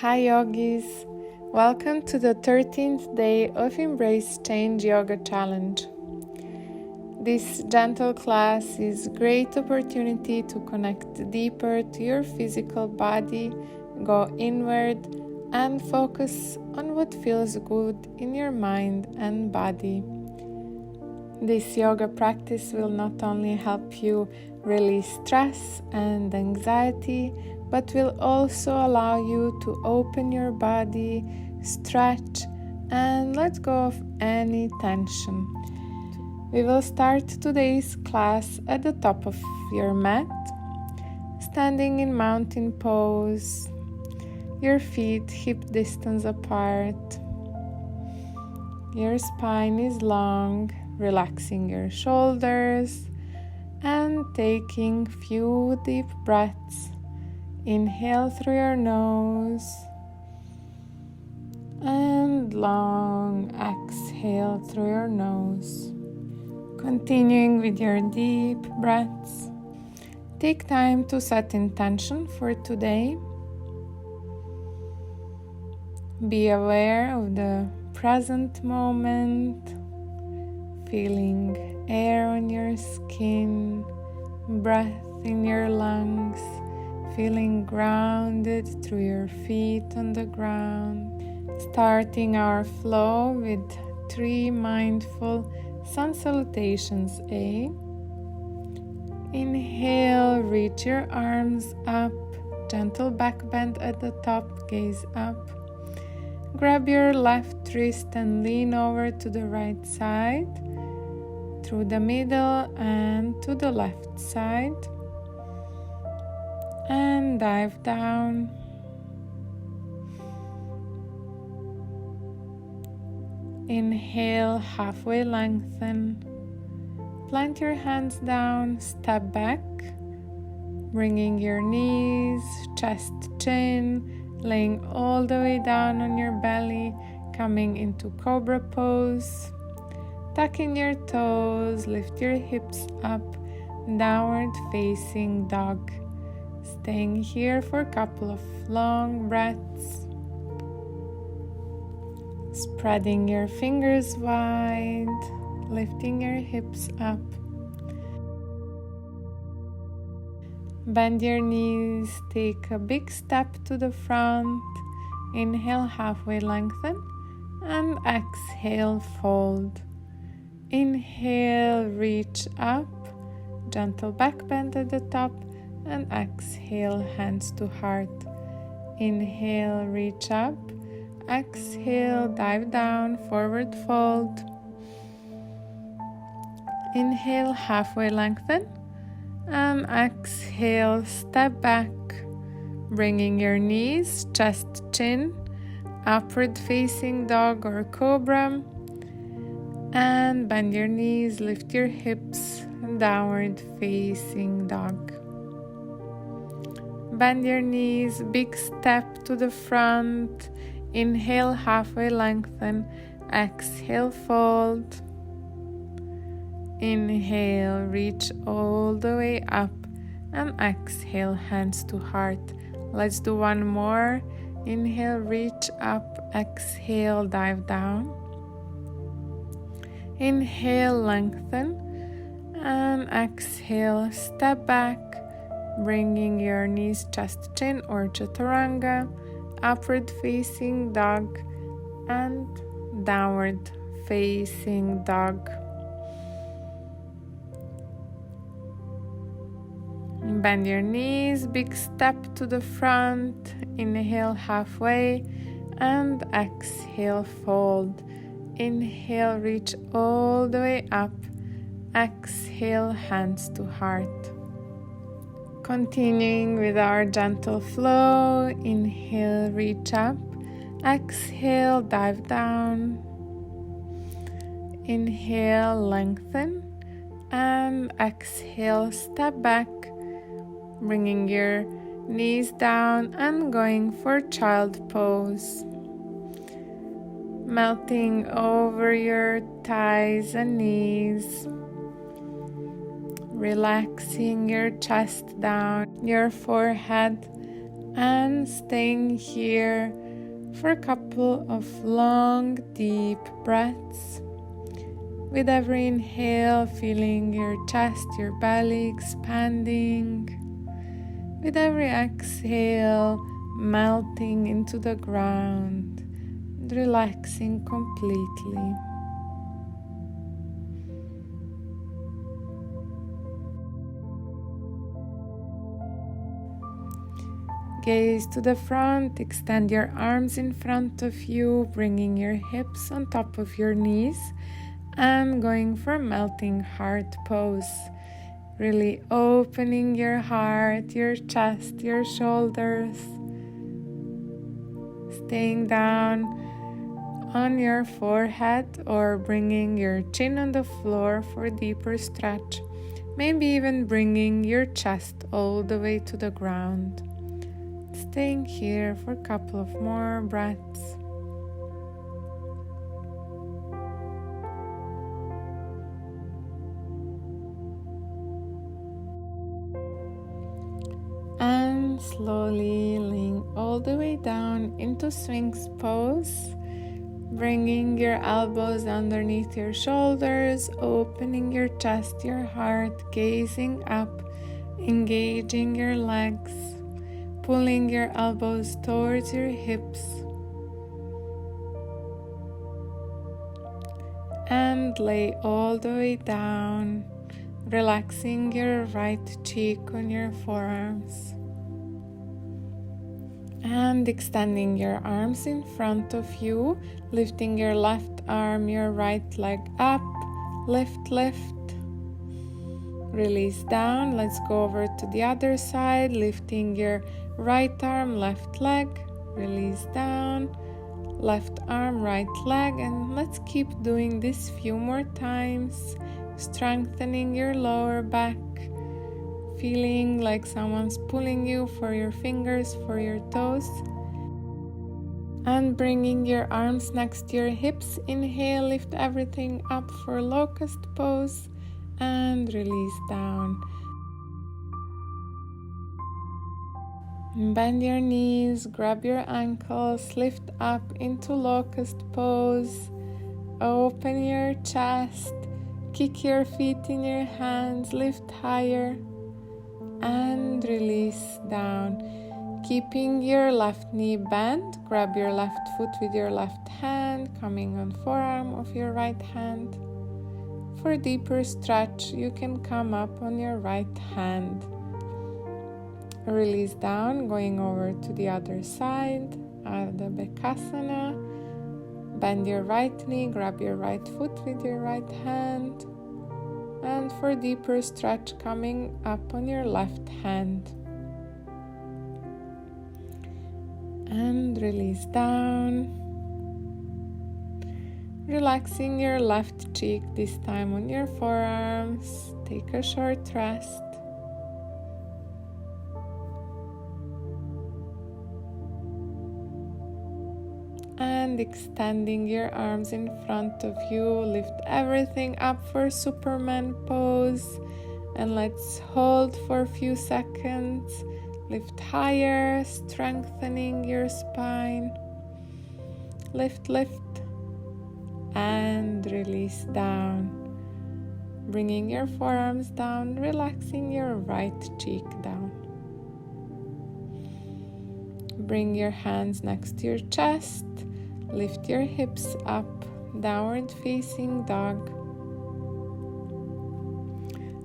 Hi yogis, welcome to the 13th day of Embrace Change Yoga Challenge. This gentle class is a great opportunity to connect deeper to your physical body, go inward, and focus on what feels good in your mind and body. This yoga practice will not only help you release stress and anxiety, but will also allow you to open your body, stretch, and let go of any tension. We will start today's class at the top of your mat, standing in mountain pose, your feet hip distance apart. Your spine is long, relaxing your shoulders and taking few deep breaths. Inhale through your nose and long exhale through your nose. Continuing with your deep breaths. Take time to set intention for today. Be aware of the present moment, feeling air on your skin, breath in your lungs, feeling grounded through your feet on the ground. Starting our flow with 3 mindful sun salutations. Inhale, reach your arms up, gentle back bend at the top, gaze up. Grab your left wrist and lean over to the right side, through the middle and to the left side. And dive down. Inhale, halfway lengthen. Plant your hands down, step back, bringing your knees, chest, chin, laying all the way down on your belly, coming into cobra pose. Tuck in your toes, lift your hips up, downward facing dog. Staying here for a couple of long breaths. Spreading your fingers wide, lifting your hips up. Bend your knees, take a big step to the front. Inhale, halfway lengthen, and exhale, fold. Inhale, reach up, gentle back bend at the top, and exhale, hands to heart. Inhale, reach up. Exhale, dive down, forward fold. Inhale, halfway lengthen. And exhale, step back, bringing your knees, chest, chin, upward facing dog or cobra. And bend your knees, lift your hips, downward facing dog. Bend your knees, big step to the front. Inhale, halfway lengthen. Exhale, fold. Inhale, reach all the way up. And exhale, hands to heart. Let's do one more. Inhale, reach up. Exhale, dive down. Inhale, lengthen. And exhale, step back, bringing your knees, chest, chin or chaturanga, upward facing dog and downward facing dog. Bend your knees, big step to the front. Inhale, halfway, and exhale, fold. Inhale, reach all the way up. Exhale, hands to heart. Continuing with our gentle flow. Inhale, reach up. Exhale, dive down. Inhale, lengthen. And exhale, step back, bringing your knees down and going for child pose. Melting over your thighs and knees. Relaxing your chest down, your forehead, And staying here for a couple of long, deep breaths. With every inhale, feeling your chest, your belly expanding. With every exhale, melting into the ground, relaxing completely. Gaze to the front, extend your arms in front of you, bringing your hips on top of your knees, and going for melting heart pose. Really opening your heart, your chest, your shoulders. Staying down on your forehead or bringing your chin on the floor for a deeper stretch. Maybe even bringing your chest all the way to the ground. Staying here for a couple of more breaths. And slowly lean all the way down into Sphinx pose, bringing your elbows underneath your shoulders, opening your chest, your heart, gazing up, engaging your legs, pulling your elbows towards your hips, and lay all the way down, relaxing your right cheek on your forearms. And extending your arms in front of you, lifting your left arm, your right leg up, lift, release down. Let's go over to the other side, lifting your right arm, left leg, release down, left arm, right leg, and let's keep doing this few more times, strengthening your lower back, feeling like someone's pulling you for your fingers, for your toes, and bringing your arms next to your hips. Inhale, lift everything up for locust pose, and release down. Bend your knees, grab your ankles, lift up into locust pose, open your chest, kick your feet in your hands, lift higher, and release down. Keeping your left knee bent, grab your left foot with your left hand, coming on forearm of your right hand. For a deeper stretch, you can come up on your right hand. Release down, going over to the other side, Ardha Bakasana. Bend your right knee, grab your right foot with your right hand. And for a deeper stretch, coming up on your left hand. And release down. Relaxing your left cheek, this time on your forearms. Take a short rest. And extending your arms in front of you, lift everything up for Superman pose, and let's hold for a few seconds. Lift higher, strengthening your spine. Lift, and release down. Bringing your forearms down, relaxing your right cheek down. Bring your hands next to your chest. Lift your hips up, downward facing dog.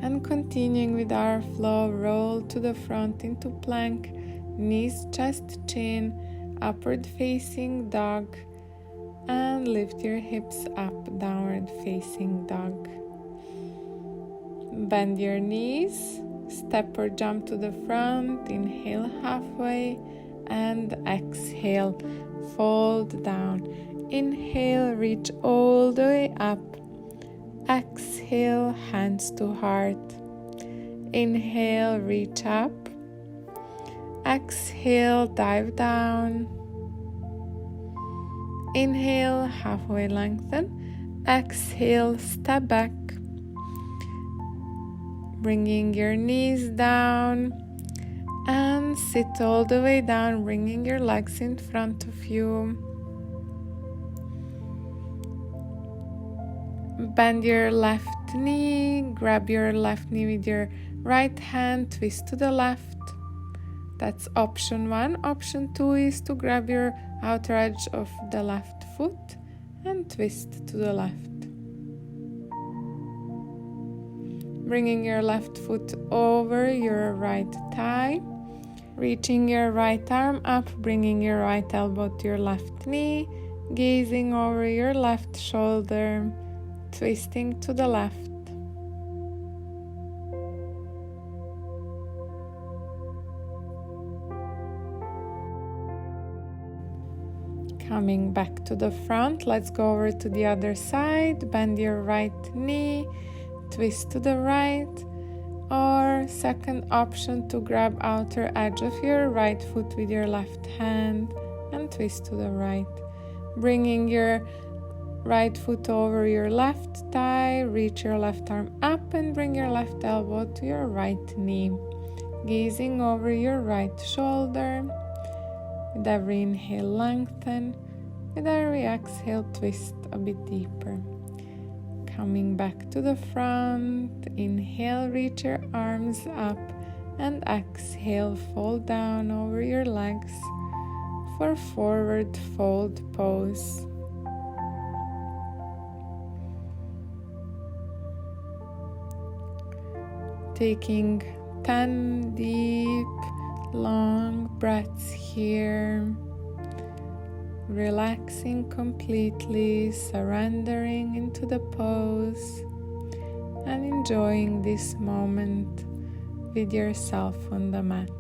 And continuing with our flow, roll to the front into plank, knees, chest, chin, upward facing dog, and lift your hips up, downward facing dog. Bend your knees, step or jump to the front, inhale halfway, and exhale, fold down. Inhale, reach all the way up. Exhale, hands to heart. Inhale, reach up. Exhale, dive down. Inhale, halfway lengthen. Exhale, step back. Bringing your knees down. And sit all the way down, bringing your legs in front of you. Bend your left knee, grab your left knee with your right hand, twist to the left. That's option 1. Option 2 is to grab your outer edge of the left foot and twist to the left. Bringing your left foot over your right thigh. Reaching your right arm up, bringing your right elbow to your left knee, gazing over your left shoulder, twisting to the left. Coming back to the front, let's go over to the other side. Bend your right knee, twist to the right. Or second option, to grab outer edge of your right foot with your left hand and twist to the right. Bringing your right foot over your left thigh, reach your left arm up and bring your left elbow to your right knee. Gazing over your right shoulder. With every inhale, lengthen. With every exhale, twist a bit deeper. Coming back to the front, inhale, reach your arms up, and exhale, fold down over your legs for forward fold pose. Taking 10 deep, long breaths here. Relaxing completely, surrendering into the pose and enjoying this moment with yourself on the mat.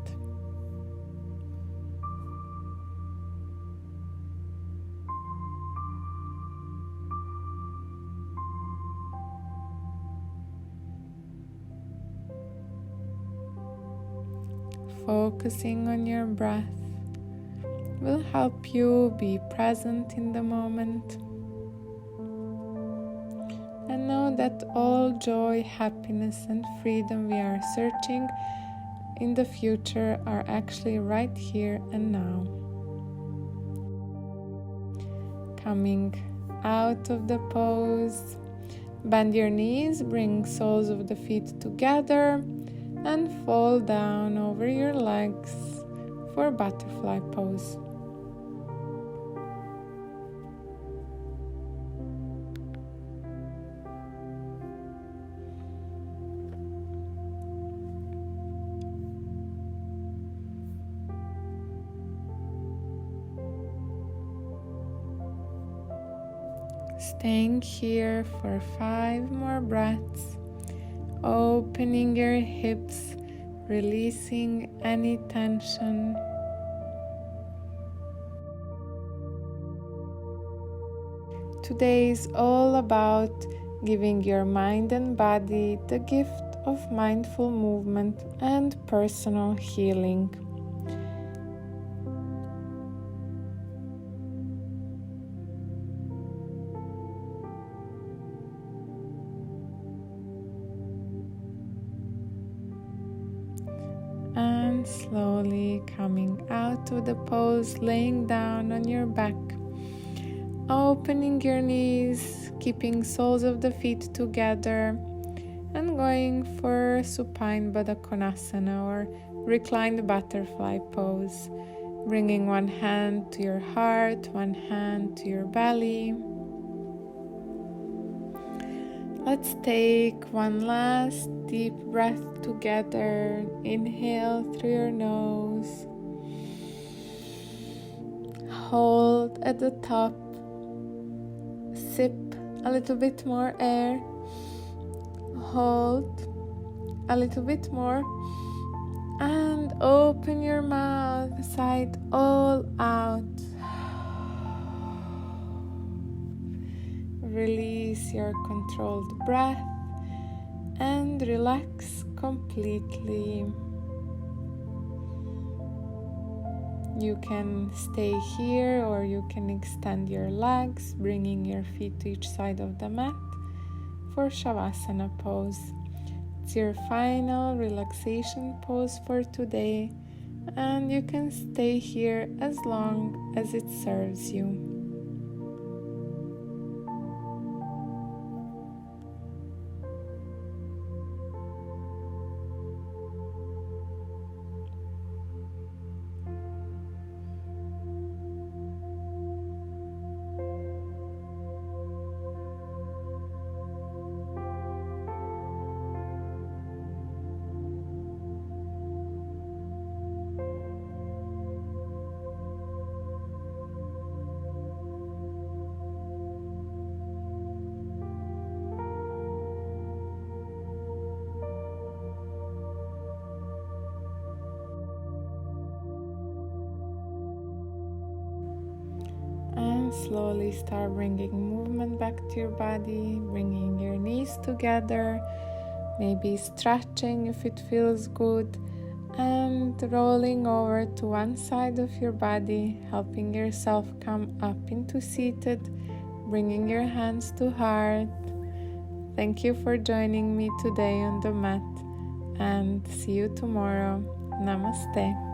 Focusing on your breath will help you be present in the moment and know that all joy, happiness and freedom we are searching in the future are actually right here and now. Coming out of the pose, bend your knees, bring soles of the feet together and fall down over your legs for butterfly pose. Staying here for 5 more breaths, opening your hips, releasing any tension. Today is all about giving your mind and body the gift of mindful movement and personal healing. And slowly coming out of the pose, laying down on your back, opening your knees, keeping soles of the feet together, and going for supine Baddha Konasana or reclined butterfly pose, bringing one hand to your heart, one hand to your belly. Let's take one last deep breath together. Inhale through your nose. Hold at the top. Sip a little bit more air. Hold a little bit more. And open your mouth, sigh it all out. Release your controlled breath and relax completely. You can stay here or you can extend your legs, bringing your feet to each side of the mat for Shavasana pose. It's your final relaxation pose for today. and you can stay here as long as it serves you. And slowly start bringing movement back to your body, bringing your knees together, maybe stretching if it feels good, and rolling over to one side of your body, helping yourself come up into seated, bringing your hands to heart. Thank you for joining me today on the mat, and see you tomorrow. Namaste.